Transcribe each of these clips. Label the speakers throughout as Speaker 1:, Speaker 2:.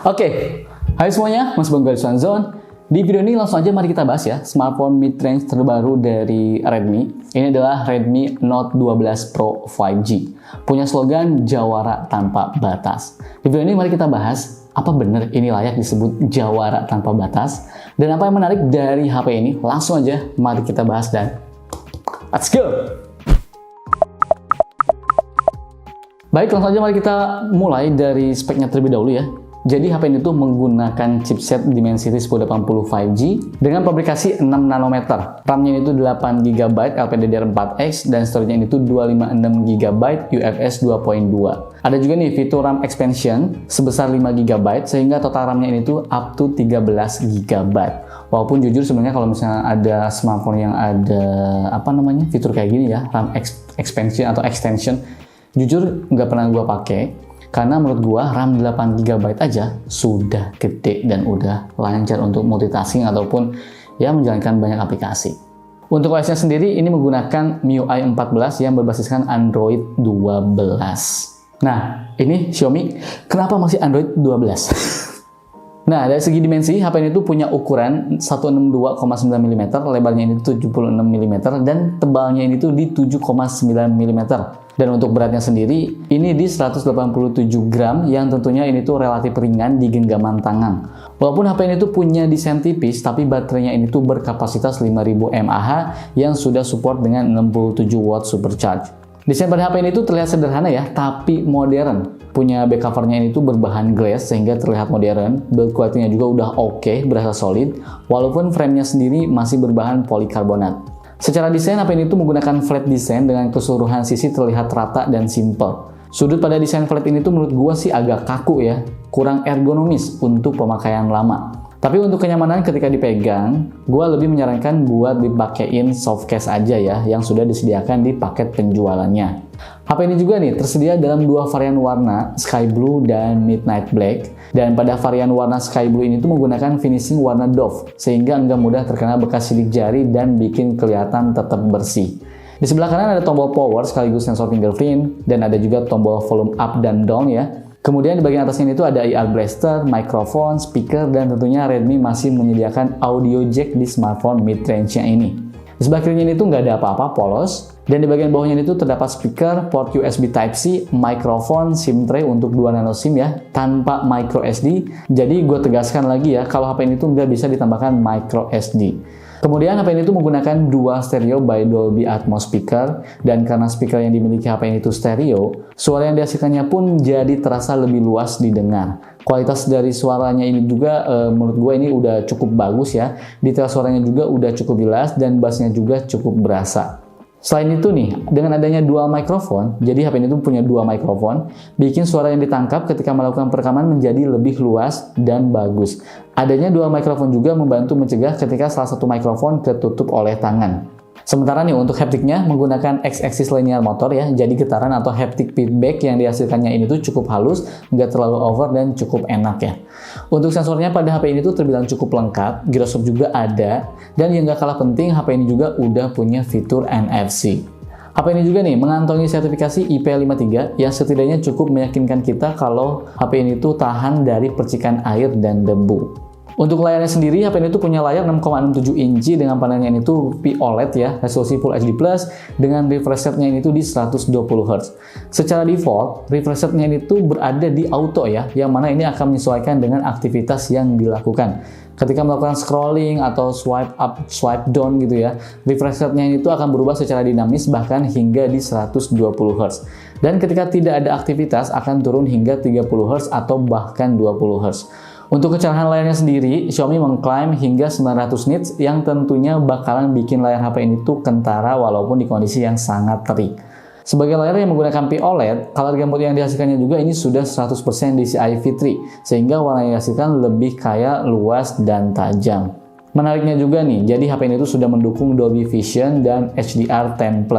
Speaker 1: Oke, hai semuanya, Mas Bang Garis Zone. Di video ini langsung aja mari kita bahas ya smartphone mid-range terbaru dari Redmi. Ini adalah Redmi Note 12 Pro 5G. Punya slogan Jawara tanpa batas. Di video ini mari kita bahas apa benar ini layak disebut Jawara tanpa batas dan apa yang menarik dari HP ini. Langsung aja mari kita bahas dan let's go. Baik, langsung aja mari kita mulai dari speknya terlebih dahulu ya. Jadi HP ini tuh menggunakan chipset Dimensity 1080 5G dengan fabrikasi 6 nanometer. RAM-nya itu 8GB LPDDR4X dan storage-nya itu 256GB UFS 2.2. Ada juga nih fitur RAM expansion sebesar 5GB sehingga total RAM-nya ini tuh up to 13GB. Walaupun jujur sebenarnya kalau misalnya ada smartphone yang ada fitur kayak gini ya, RAM expansion atau extension, jujur nggak pernah gue pakai. Karena menurut gua RAM 8GB aja sudah gede dan udah lancar untuk multitasking ataupun ya menjalankan banyak aplikasi. Untuk OS-nya sendiri ini menggunakan MIUI 14 yang berbasiskan Android 12. Nah, ini Xiaomi kenapa masih Android 12? Nah, dari segi dimensi, HP ini tuh punya ukuran 162,9 mm, lebarnya ini 76 mm, dan tebalnya ini tuh di 7,9 mm. Dan untuk beratnya sendiri, ini di 187 gram, yang tentunya ini tuh relatif ringan di genggaman tangan. Walaupun HP ini tuh punya desain tipis, tapi baterainya ini tuh berkapasitas 5000 mAh yang sudah support dengan 67 watt supercharge. Desain pada HP ini tuh terlihat sederhana ya, tapi modern. Punya back covernya ini tuh berbahan glass sehingga terlihat modern. Build quality-nya juga udah oke, berasa solid. Walaupun frame-nya sendiri masih berbahan polikarbonat. Secara desain HP ini tuh menggunakan flat design dengan keseluruhan sisi terlihat rata dan simple. Sudut pada desain flat ini tuh menurut gua sih agak kaku ya, kurang ergonomis untuk pemakaian lama. Tapi untuk kenyamanan ketika dipegang, gua lebih menyarankan buat dipakein soft case aja ya, yang sudah disediakan di paket penjualannya. HP ini juga nih tersedia dalam dua varian warna, Sky Blue dan Midnight Black. Dan pada varian warna Sky Blue ini tuh menggunakan finishing warna doff, sehingga enggak mudah terkena bekas sidik jari dan bikin kelihatan tetap bersih. Di sebelah kanan ada tombol power sekaligus sensor fingerprint, dan ada juga tombol volume up dan down ya. Kemudian di bagian atasnya itu ada IR blaster, mikrofon, speaker, dan tentunya Redmi masih menyediakan audio jack di smartphone mid-range-nya ini. Di sebelah kirinya ini tuh nggak ada apa-apa, polos. Dan di bagian bawahnya itu terdapat speaker, port USB Type-C, mikrofon, SIM tray untuk 2 nano SIM ya, tanpa micro SD. Jadi gue tegaskan lagi ya, kalau HP ini tuh nggak bisa ditambahkan micro SD. Kemudian HP ini tuh menggunakan dual stereo by Dolby Atmos speaker, dan karena speaker yang dimiliki HP ini tuh stereo, suara yang dihasilkannya pun jadi terasa lebih luas didengar. Kualitas dari suaranya ini juga menurut gue ini udah cukup bagus ya, detail suaranya juga udah cukup jelas dan bassnya juga cukup berasa. Selain itu nih, dengan adanya dual mikrofon, jadi HP ini tuh punya dua mikrofon, bikin suara yang ditangkap ketika melakukan perekaman menjadi lebih luas dan bagus. Adanya dual mikrofon juga membantu mencegah ketika salah satu mikrofon ketutup oleh tangan. Sementara nih untuk haptiknya menggunakan X-axis linear motor ya, jadi getaran atau haptic feedback yang dihasilkannya ini tuh cukup halus, nggak terlalu over dan cukup enak ya. Untuk sensornya pada HP ini tuh terbilang cukup lengkap, gyroscope juga ada, dan yang nggak kalah penting HP ini juga udah punya fitur NFC. HP ini juga nih mengantongi sertifikasi IP53 yang setidaknya cukup meyakinkan kita kalau HP ini tuh tahan dari percikan air dan debu. Untuk layarnya sendiri, HP ini tuh punya layar 6,67 inci dengan panelnya ini tuh POLED ya, resolusi Full HD+, dengan refresh rate-nya ini tuh di 120 Hz. Secara default, refresh rate-nya ini tuh berada di auto ya, yang mana ini akan menyesuaikan dengan aktivitas yang dilakukan. Ketika melakukan scrolling atau swipe up, swipe down gitu ya, refresh rate-nya ini tuh akan berubah secara dinamis bahkan hingga di 120 Hz. Dan ketika tidak ada aktivitas akan turun hingga 30 Hz atau bahkan 20 Hz. Untuk kecerahan layarnya sendiri, Xiaomi mengklaim hingga 900 nits yang tentunya bakalan bikin layar HP ini tuh kentara walaupun di kondisi yang sangat terik. Sebagai layar yang menggunakan POLED, color gamut yang dihasilkannya juga ini sudah 100% DCI Fitri, sehingga warna yang dihasilkan lebih kaya, luas, dan tajam. Menariknya juga nih, jadi HP ini tuh sudah mendukung Dolby Vision dan HDR10+,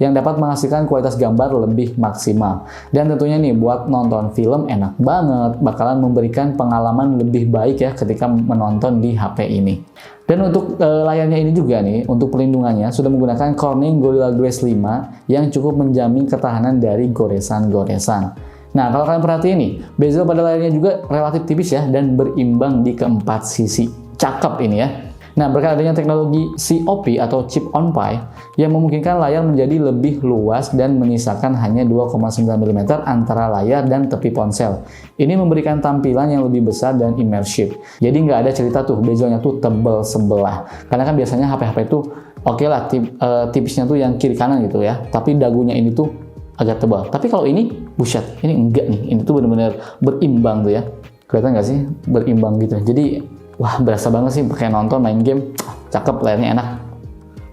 Speaker 1: yang dapat menghasilkan kualitas gambar lebih maksimal. Dan tentunya nih, buat nonton film enak banget, bakalan memberikan pengalaman lebih baik ya ketika menonton di HP ini. Dan untuk layarnya ini juga nih, untuk pelindungannya sudah menggunakan Corning Gorilla Glass 5 yang cukup menjamin ketahanan dari goresan-goresan. Nah, kalau kalian perhatiin nih, bezel pada layarnya juga relatif tipis ya, dan berimbang di keempat sisi. Cakep ini ya. Nah, berkat adanya teknologi COP atau Chip on Pi yang memungkinkan layar menjadi lebih luas dan menyisakan hanya 2,9 mm antara layar dan tepi ponsel. Ini memberikan tampilan yang lebih besar dan immersive. Jadi nggak ada cerita tuh bezelnya tuh tebel sebelah. Karena kan biasanya HP-HP tuh oke lah tipisnya tuh yang kiri kanan gitu ya. Tapi dagunya ini tuh agak tebal. Tapi kalau ini buset, ini enggak nih. Ini tuh benar-benar berimbang tuh ya. Kelihatan nggak sih berimbang gitu. Jadi wah, berasa banget sih pakai nonton, main game, cakep, layarnya enak.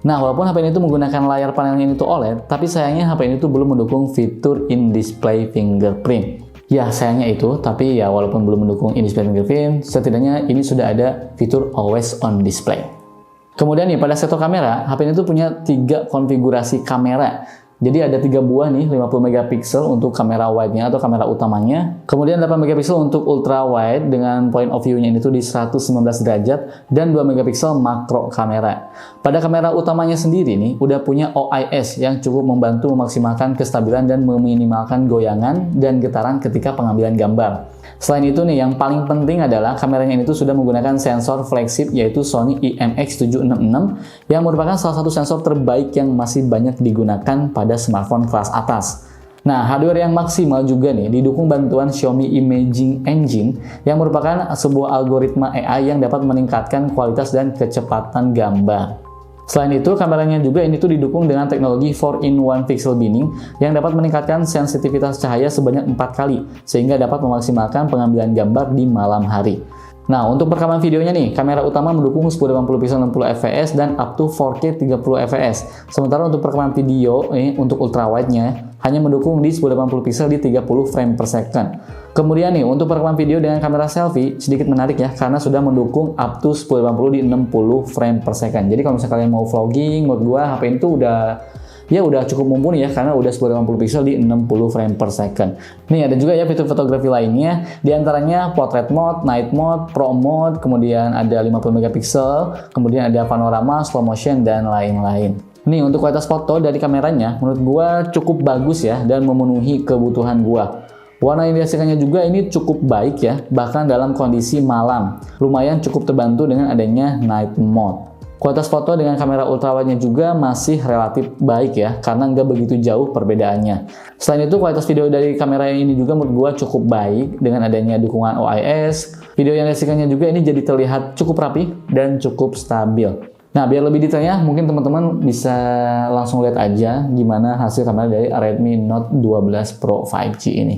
Speaker 1: Nah, walaupun HP ini tuh menggunakan layar panelnya ini tuh OLED, tapi sayangnya HP ini tuh belum mendukung fitur in-display fingerprint. Ya, sayangnya itu, tapi ya walaupun belum mendukung in-display fingerprint, setidaknya ini sudah ada fitur always on display. Kemudian nih, pada sektor kamera, HP ini tuh punya 3 konfigurasi kamera. Jadi ada 3 buah nih, 50 megapiksel untuk kamera wide-nya atau kamera utamanya. Kemudian 8 megapiksel untuk ultra wide dengan point of view-nya itu di 119 derajat dan 2 megapiksel makro kamera. Pada kamera utamanya sendiri nih udah punya OIS yang cukup membantu memaksimalkan kestabilan dan meminimalkan goyangan dan getaran ketika pengambilan gambar. Selain itu nih, yang paling penting adalah kameranya ini tuh sudah menggunakan sensor flagship yaitu Sony IMX766 yang merupakan salah satu sensor terbaik yang masih banyak digunakan pada smartphone kelas atas. Nah, hardware yang maksimal juga nih didukung bantuan Xiaomi Imaging Engine yang merupakan sebuah algoritma AI yang dapat meningkatkan kualitas dan kecepatan gambar. Selain itu, kameranya juga ini tuh didukung dengan teknologi 4-in-1 pixel binning yang dapat meningkatkan sensitivitas cahaya sebanyak 4 kali, sehingga dapat memaksimalkan pengambilan gambar di malam hari. Nah, untuk perekaman videonya nih, kamera utama mendukung 1080 pixel 60 fps dan up to 4K 30 fps. Sementara untuk perekaman video untuk ultra wide-nya hanya mendukung di 1080 pixel di 30 frame per second. Kemudian nih, untuk perekaman video dengan kamera selfie sedikit menarik ya, karena sudah mendukung up to 1080 di 60 frame per second. Jadi kalau misalnya kalian mau vlogging, menurut gua HP itu udah cukup mumpuni ya, karena udah 1080 pixel di 60 frame per second. Nih ada juga ya fitur fotografi lainnya, diantaranya portrait mode, night mode, pro mode, kemudian ada 50 megapiksel, kemudian ada panorama, slow motion, dan lain-lain. Nih untuk kualitas foto dari kameranya menurut gua cukup bagus ya dan memenuhi kebutuhan gua. Warna yang dihasilkannya juga ini cukup baik ya, bahkan dalam kondisi malam. Lumayan cukup terbantu dengan adanya night mode. Kualitas foto dengan kamera ultrawide-nya juga masih relatif baik ya, karena nggak begitu jauh perbedaannya. Selain itu, kualitas video dari kamera yang ini juga menurut gua cukup baik dengan adanya dukungan OIS. Video yang dihasilkannya juga ini jadi terlihat cukup rapi dan cukup stabil. Nah, biar lebih detailnya, mungkin teman-teman bisa langsung lihat aja gimana hasil kamera dari Redmi Note 12 Pro 5G ini.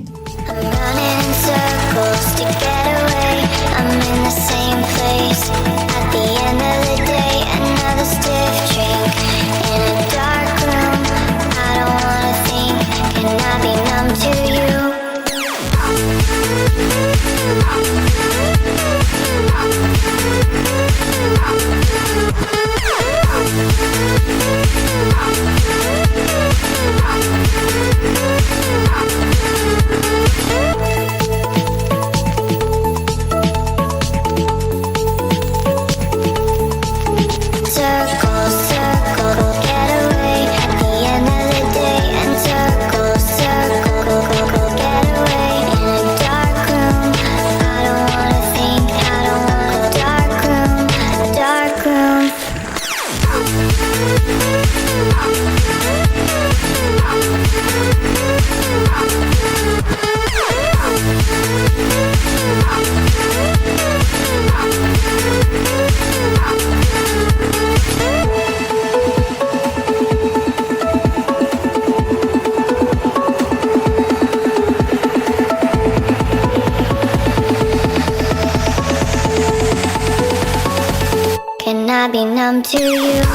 Speaker 2: Can I be numb to you?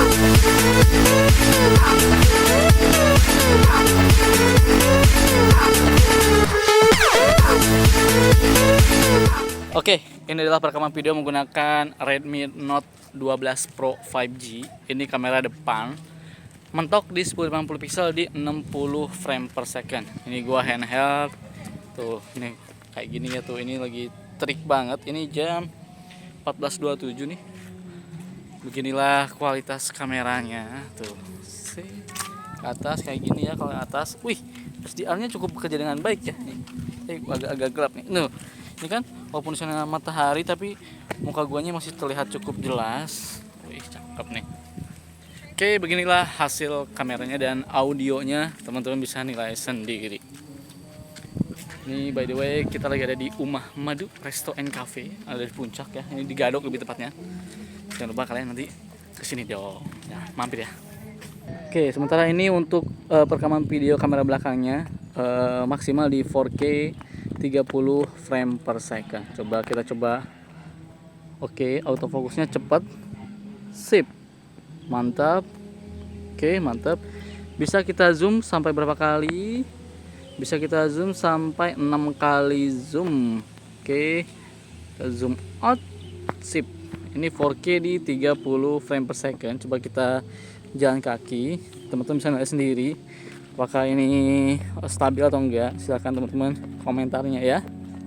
Speaker 1: Oke, ini adalah perekaman video menggunakan Redmi Note 12 Pro 5G. Ini kamera depan, mentok di 1080 pixel di 60 frame per second. Ini gua handheld, tuh ini kayak gini ya tuh. Ini lagi trik banget. Ini jam 14.27 nih. Beginilah kualitas kameranya tuh. Ke atas kayak gini ya, kalau atas, wih SDR-nya cukup bekerja dengan baik ya. Agak gelap nih. Ini kan walaupun sana matahari tapi muka guanya masih terlihat cukup jelas. Wih, cakep nih. Oke, beginilah hasil kameranya dan audionya, teman-teman bisa nilai sendiri. Ini by the way kita lagi ada di Umah Madu Resto and Cafe, ada di Puncak ya. Ini di Gadok lebih tepatnya. Jangan lupa kalian nanti kesini dong. Nah, mampir ya. Oke, sementara ini untuk perekaman video kamera belakangnya maksimal di 4K 30 frame per second. Kita coba. Oke, autofokusnya cepat. Sip. Mantap. Oke, mantap. Bisa kita zoom sampai berapa kali? Bisa kita zoom sampai 6 kali zoom. Oke. Kita zoom out. Sip. Ini 4K di 30 frame per second. Coba kita jalan kaki. Teman-teman bisa lihat sendiri apakah ini stabil atau enggak. Silahkan teman-teman komentarnya ya.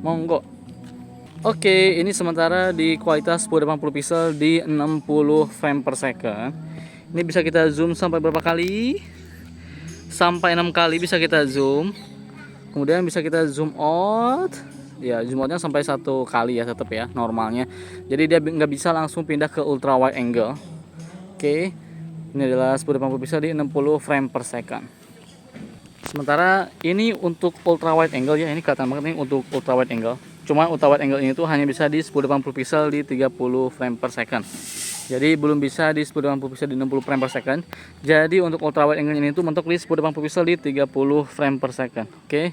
Speaker 1: Monggo. Oke, ini sementara di kualitas 1080 pixel di 60 frame per second. Ini bisa kita zoom sampai berapa kali? Sampai 6 kali bisa kita zoom. Kemudian bisa kita zoom out. Ya, zoom outnya sampai 1 kali ya tetap ya normalnya. Jadi dia nggak bisa langsung pindah ke ultra wide angle. Oke. Ini adalah 1080 pixel di 60 frame per second. Sementara ini untuk ultra wide angle ya, ini kelihatan banget nih untuk ultra wide angle. Cuma ultra wide angle ini tuh hanya bisa di 1080 pixel di 30 frame per second. Jadi belum bisa di 1080 pixel di 60 frame per second. Jadi untuk ultra wide angle ini tuh mentok di 1080 pixel di 30 frame per second. Oke.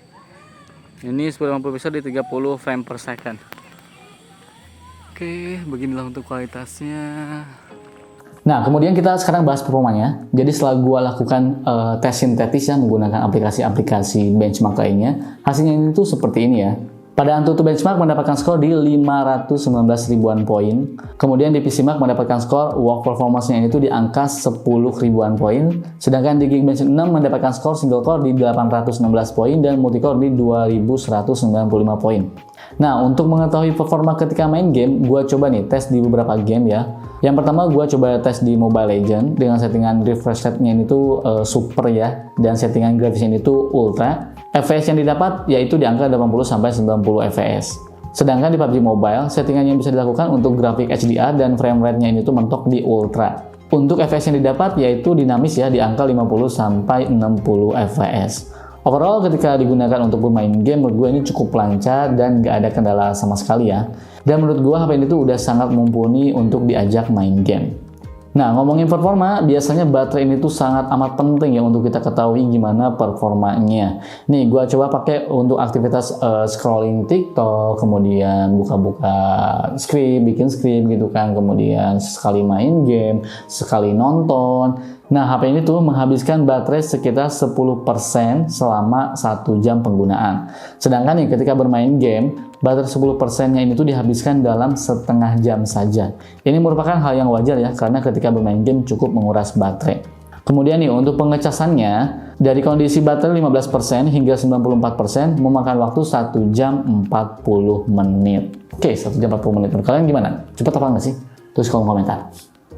Speaker 1: Ini 1080 pixel di 30 frame per second. Oke, beginilah untuk kualitasnya. Nah, kemudian kita sekarang bahas performanya. Jadi setelah gue lakukan tes sintetis ya menggunakan aplikasi-aplikasi benchmark lainnya, hasilnya ini tuh seperti ini ya. Pada AnTuTu Benchmark mendapatkan skor di 519 ribuan poin. Kemudian di PCMark mendapatkan skor work performance-nya itu di angka 10 ribuan poin. Sedangkan di Geekbench 6 mendapatkan skor single core di 816 poin dan multicore di 2195 poin. Nah, untuk mengetahui performa ketika main game, gue coba nih tes di beberapa game ya. Yang pertama gue coba tes di Mobile Legends dengan settingan refresh rate-nya ini tuh super ya, dan settingan grafisnya ini tuh ultra. FPS yang didapat yaitu di angka 80-90 fps. Sedangkan di PUBG Mobile, settingan yang bisa dilakukan untuk grafik HDR dan frame rate-nya ini tuh mentok di ultra. Untuk FPS yang didapat yaitu dinamis ya di angka 50-60 fps. Overall ketika digunakan untuk bermain game, menurut gue ini cukup lancar dan gak ada kendala sama sekali ya. Dan menurut gue HP ini tuh udah sangat mumpuni untuk diajak main game. Nah, ngomongin performa, biasanya baterai ini tuh sangat amat penting ya untuk kita ketahui gimana performanya. Nih, gue coba pakai untuk aktivitas scrolling TikTok, kemudian buka-buka script, bikin script gitu kan, kemudian sekali main game, sekali nonton. Nah, HP ini tuh menghabiskan baterai sekitar 10% selama 1 jam penggunaan. Sedangkan nih ketika bermain game, baterai 10%-nya ini tuh dihabiskan dalam setengah jam saja. Ini merupakan hal yang wajar ya, karena ketika bermain game cukup menguras baterai. Kemudian nih untuk pengecasannya, dari kondisi baterai 15% hingga 94% memakan waktu 1 jam 40 menit. Oke, 1 jam 40 menit. Menurut kalian gimana? Cepat apa enggak sih? Tulis kolom komentar.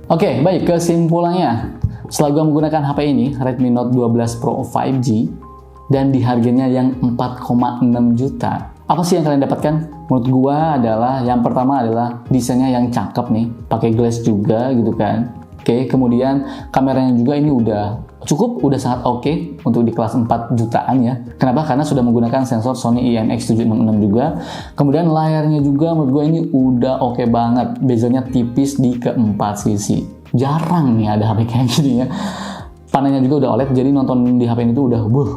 Speaker 1: Oke, baik, kesimpulannya. Setelah gue menggunakan HP ini, Redmi Note 12 Pro 5G, dan di harganya yang 4,6 juta. Apa sih yang kalian dapatkan? Menurut gue adalah, yang pertama adalah desainnya yang cakep nih, pakai glass juga gitu kan. Oke, kemudian kameranya juga ini udah sangat oke untuk di kelas 4 jutaan ya. Kenapa? Karena sudah menggunakan sensor Sony IMX766 juga. Kemudian layarnya juga menurut gue ini udah oke banget. Bezelnya tipis di keempat sisi. Jarang nih ada HP kayak gini ya. Panelnya juga udah OLED, jadi nonton di HP ini tuh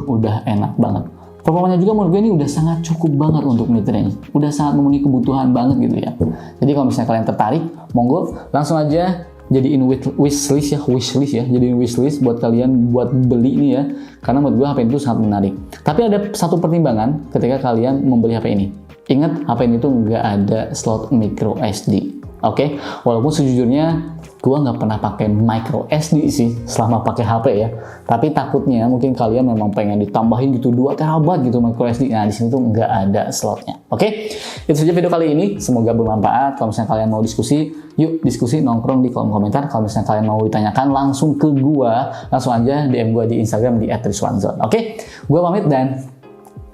Speaker 1: udah enak banget. Performanya juga menurut gue ini udah sangat cukup banget untuk mid range. Udah sangat memenuhi kebutuhan banget gitu ya. Jadi kalau misalnya kalian tertarik, monggo langsung aja jadiin wishlist ya, jadiin wishlist buat kalian buat beli ini ya. Karena menurut gue HP itu sangat menarik. Tapi ada satu pertimbangan ketika kalian membeli HP ini. Ingat, HP ini tuh nggak ada slot micro SD. Oke, walaupun sejujurnya gua nggak pernah pakai micro SD sih selama pakai HP ya. Tapi takutnya mungkin kalian memang pengen ditambahin gitu 2 TB gitu micro SD. Nah, di sini tuh nggak ada slotnya. Oke, itu saja video kali ini. Semoga bermanfaat. Kalau misalnya kalian mau diskusi, yuk diskusi nongkrong di kolom komentar. Kalau misalnya kalian mau ditanyakan langsung ke gua, langsung aja DM gua di Instagram di @rizwanzon. Oke, gua pamit dan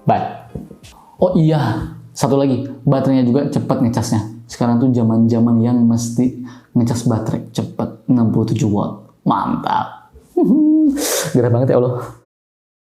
Speaker 1: bye. Oh iya, satu lagi, baterainya juga cepat ngecasnya. Sekarang tuh zaman-zaman yang mesti ngecas baterai cepat 67 watt. Mantap. Gerah banget ya Allah.